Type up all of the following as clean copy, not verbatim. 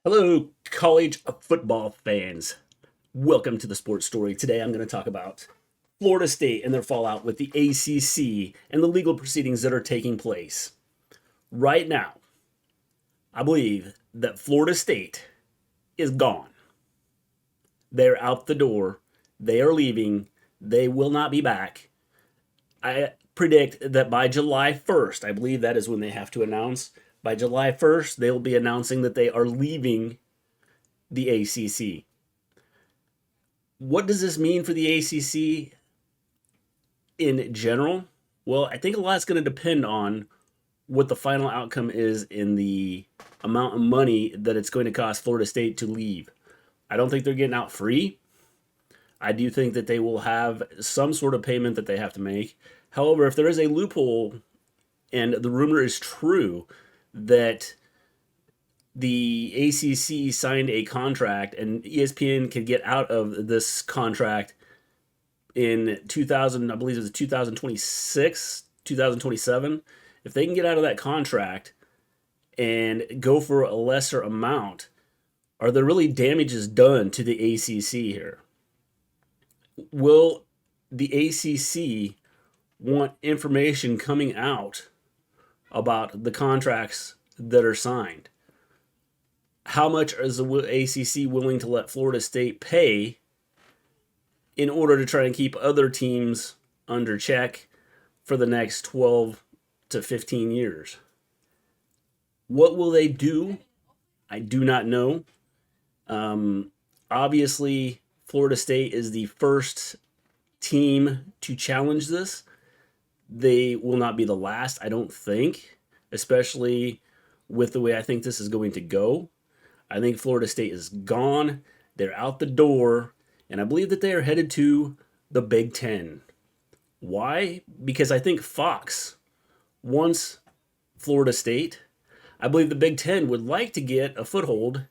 Hello, college football fans. Welcome to the Sports Story. Today I'm going to talk about Florida State and their fallout with the ACC and the legal proceedings that are taking place. Right now, I believe that Florida State is gone. They're out the door. They are leaving. They will not be back. I predict that by July 1st, I believe that is when they have to announce. By July 1st, they will be announcing that they are leaving the ACC. What does this mean for the ACC in general? Well, I think a lot's going to depend on what the final outcome is in the amount of money that it's going to cost Florida State to leave. I don't think they're getting out free. I do think that they will have some sort of payment that they have to make. However, if there is a loophole and the rumor is true that the ACC signed a contract and ESPN could get out of this contract in 2000, I believe it was 2026, 2027. If they can get out of that contract and go for a lesser amount, are there really damages done to the ACC here? Will the ACC want information coming out about the contracts that are signed? How much is the ACC willing to let Florida State pay in order to try and keep other teams under check for the next 12 to 15 years? What will they do? I do not know. Obviously, Florida State is the first team to challenge this. They will not be the last, I don't think, especially with the way I think this is going to go. I think Florida State is gone. They're out the door. And I believe that they are headed to the Big Ten. Why? Because I think Fox wants Florida State. I believe the Big Ten would like to get a foothold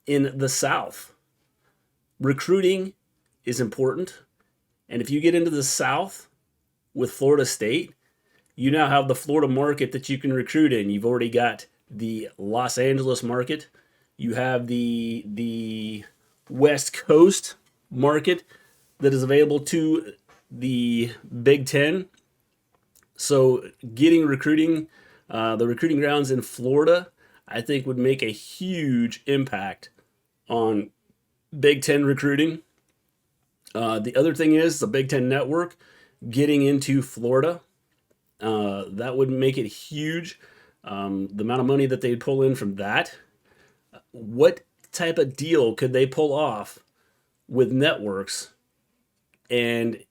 in the South. Recruiting is important. And if you get into the South with Florida State, you now have the Florida market that you can recruit in. You've already got the Los Angeles market. You have the West Coast market that is available to the Big Ten. So getting recruiting, the recruiting grounds in Florida, I think would make a huge impact on Big Ten recruiting. The other thing is the Big Ten network getting into Florida. That would make it huge. The amount of money that they'd pull in from that. What type of deal could they pull off with networks and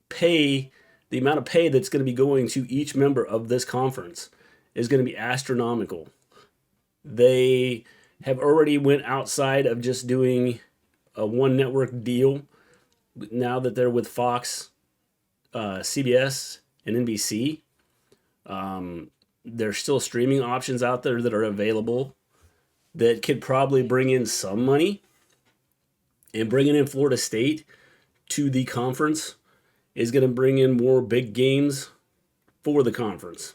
pay the amount of pay that's going to be going to each member of this conference is going to be astronomical. They have already went outside of just doing a one network deal now that they're with Fox, CBS, and NBC. There's still streaming options out there that are available that could probably bring in some money, and bringing in Florida State to the conference is going to bring in more big games for the conference.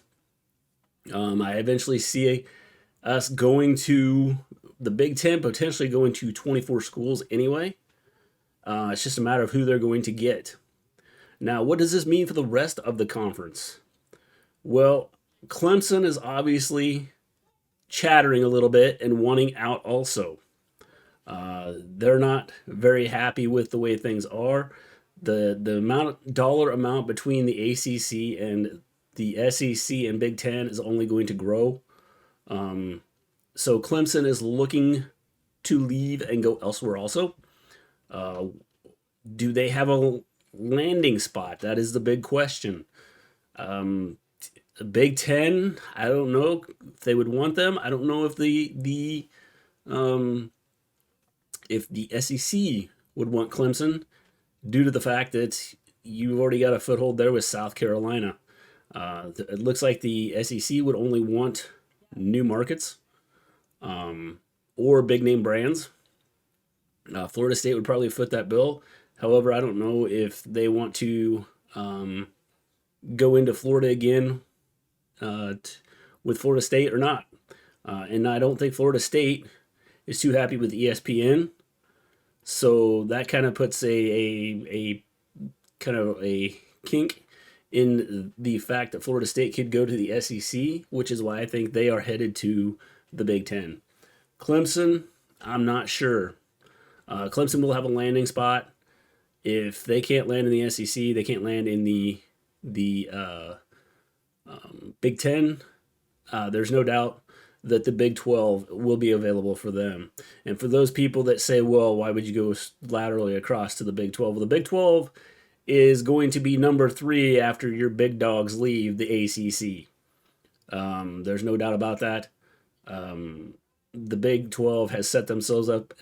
I eventually see us going to the Big Ten, potentially going to 24 schools anyway. It's just a matter of who they're going to get. Now, what does this mean for the rest of the conference? Well, Clemson is obviously chattering a little bit and wanting out also. They're not very happy with the way things are. The dollar amount between the ACC and the SEC and Big Ten is only going to grow. So Clemson is looking to leave and go elsewhere also. Do they have a landing spot? That is the big question. Big Ten, I don't know if they would want them. I don't know if the SEC would want Clemson due to the fact that you've already got a foothold there with South Carolina. It looks like the SEC would only want new markets or big name brands. Florida State would probably foot that bill. However, I don't know if they want to go into Florida again with Florida State or not. And I don't think Florida State is too happy with ESPN. So that kind of puts a kind of a kink in the fact that Florida State could go to the SEC, which is why I think they are headed to the Big Ten. Clemson, I'm not sure. Clemson will have a landing spot. If they can't land in the SEC, they can't land in the Big Ten. There's no doubt that the Big 12 will be available for them. And for those people that say, well, why would you go laterally across to the Big 12? Well, the Big 12 is going to be number 3 after your big dogs leave the ACC. There's no doubt about that. The Big 12 has set themselves up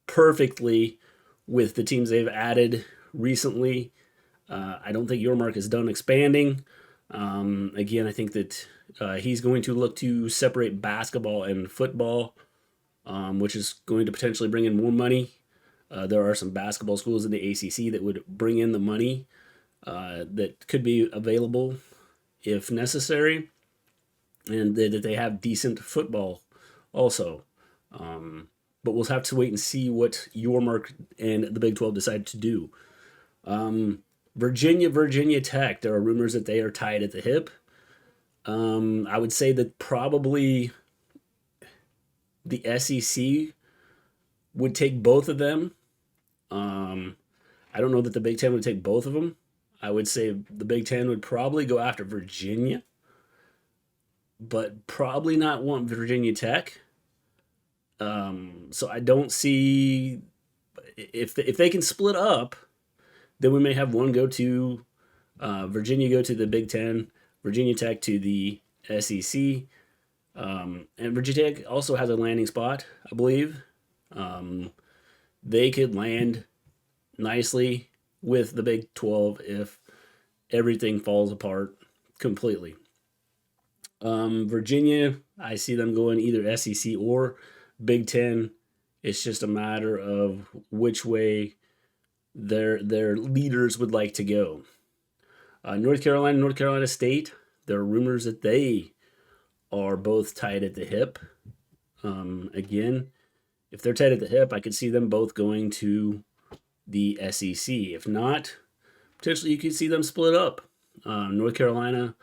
perfectly with the teams they've added recently. I don't think Yormark is done expanding. Again, I think that he's going to look to separate basketball and football, which is going to potentially bring in more money. There are some basketball schools in the ACC that would bring in the money that could be available if necessary, and that they have decent football also. But we'll have to wait and see what Yormark and the Big 12 decide to do. Virginia Tech, there are rumors that they are tied at the hip. I would say that probably the SEC would take both of them. I don't know that the Big Ten would take both of them. I would say the Big Ten would probably go after Virginia, but probably not want Virginia Tech. So I don't see if they can split up, then we may have one go to Virginia go to the Big Ten, Virginia Tech to the SEC, and Virginia Tech also has a landing spot, I believe. They could land nicely with the Big 12 if everything falls apart completely. Virginia, I see them going either SEC or Big Ten. It's just a matter of which way their leaders would like to go. North Carolina State, there are rumors that they are both tied at the hip. Again, if they're tied at the hip, I could see them both going to the SEC. If not, potentially you could see them split up. North Carolina,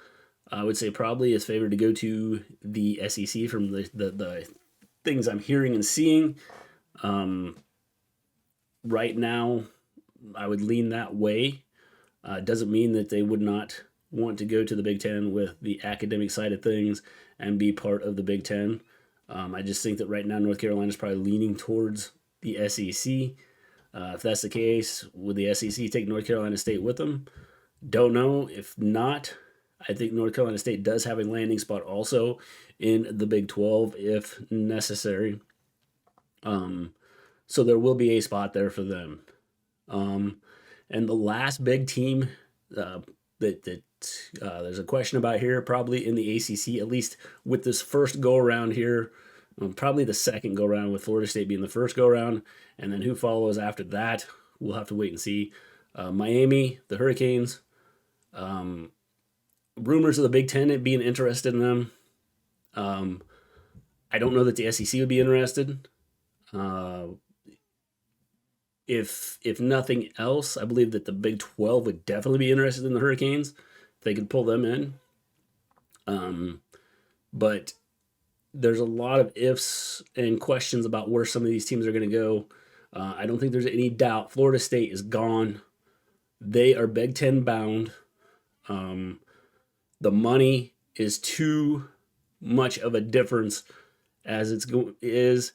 I would say probably is favored to go to the SEC from the things I'm hearing and seeing. Right now, I would lean that way. Doesn't mean that they would not want to go to the Big Ten with the academic side of things and be part of the Big Ten. I just think that right now North Carolina is probably leaning towards the SEC. If that's the case, would the SEC take North Carolina State with them? Don't know. If not, I think North Carolina State does have a landing spot also in the Big 12 if necessary. So there will be a spot there for them. And the last big team that there's a question about here, probably in the ACC, at least with this first go-around here, probably the second go-around with Florida State being the first go-around, and then who follows after that, we'll have to wait and see. Miami, the Hurricanes, rumors of the Big Ten being interested in them. I don't know that the SEC would be interested. If nothing else, I believe that the Big 12 would definitely be interested in the Hurricanes if they could pull them in. But there's a lot of ifs and questions about where some of these teams are going to go. I don't think there's any doubt Florida State is gone. They are Big Ten bound. The money is too much of a difference as it's and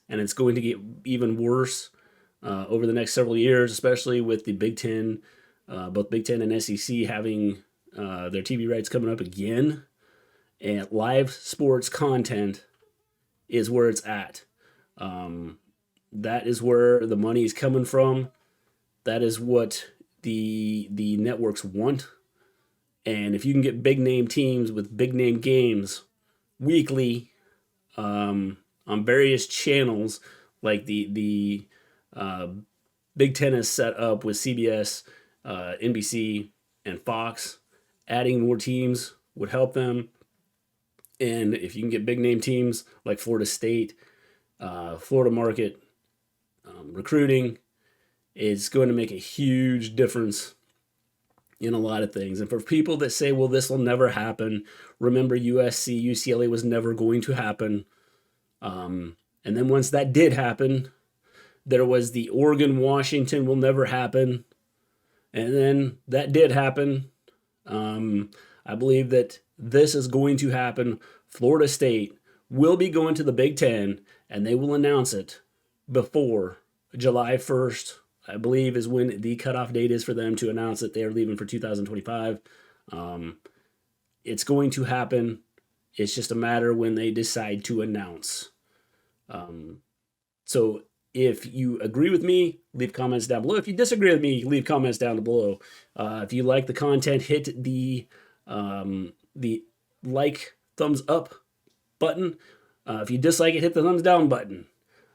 it's going to get even worse over the next several years, especially with the Big Ten, both Big Ten and SEC having their TV rights coming up again. And live sports content is where it's at. That is where the money is coming from. That is what the networks want. And if you can get big name teams with big name games weekly on various channels, like the Big Ten is set up with CBS, NBC, and Fox, adding more teams would help them. And if you can get big name teams like Florida State Florida market recruiting is going to make a huge difference in a lot of things. And for people that say, well, this will never happen, remember USC, UCLA was never going to happen. And then once that did happen, there was the Oregon, Washington will never happen. And then that did happen. I believe that this is going to happen. Florida State will be going to the Big Ten, and they will announce it before July 1st, I believe, is when the cutoff date is for them to announce that they're leaving for 2025. It's going to happen. It's just a matter when they decide to announce. So if you agree with me, leave comments down below. If you disagree with me, leave comments down below. If you like the content, hit the like, thumbs up button. If you dislike it, hit the thumbs down button.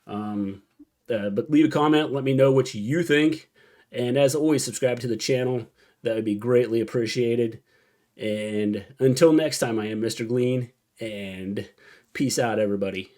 But leave a comment. Let me know what you think. And as always, subscribe to the channel. That would be greatly appreciated. And until next time, I am Mr. Gleen, and peace out, everybody.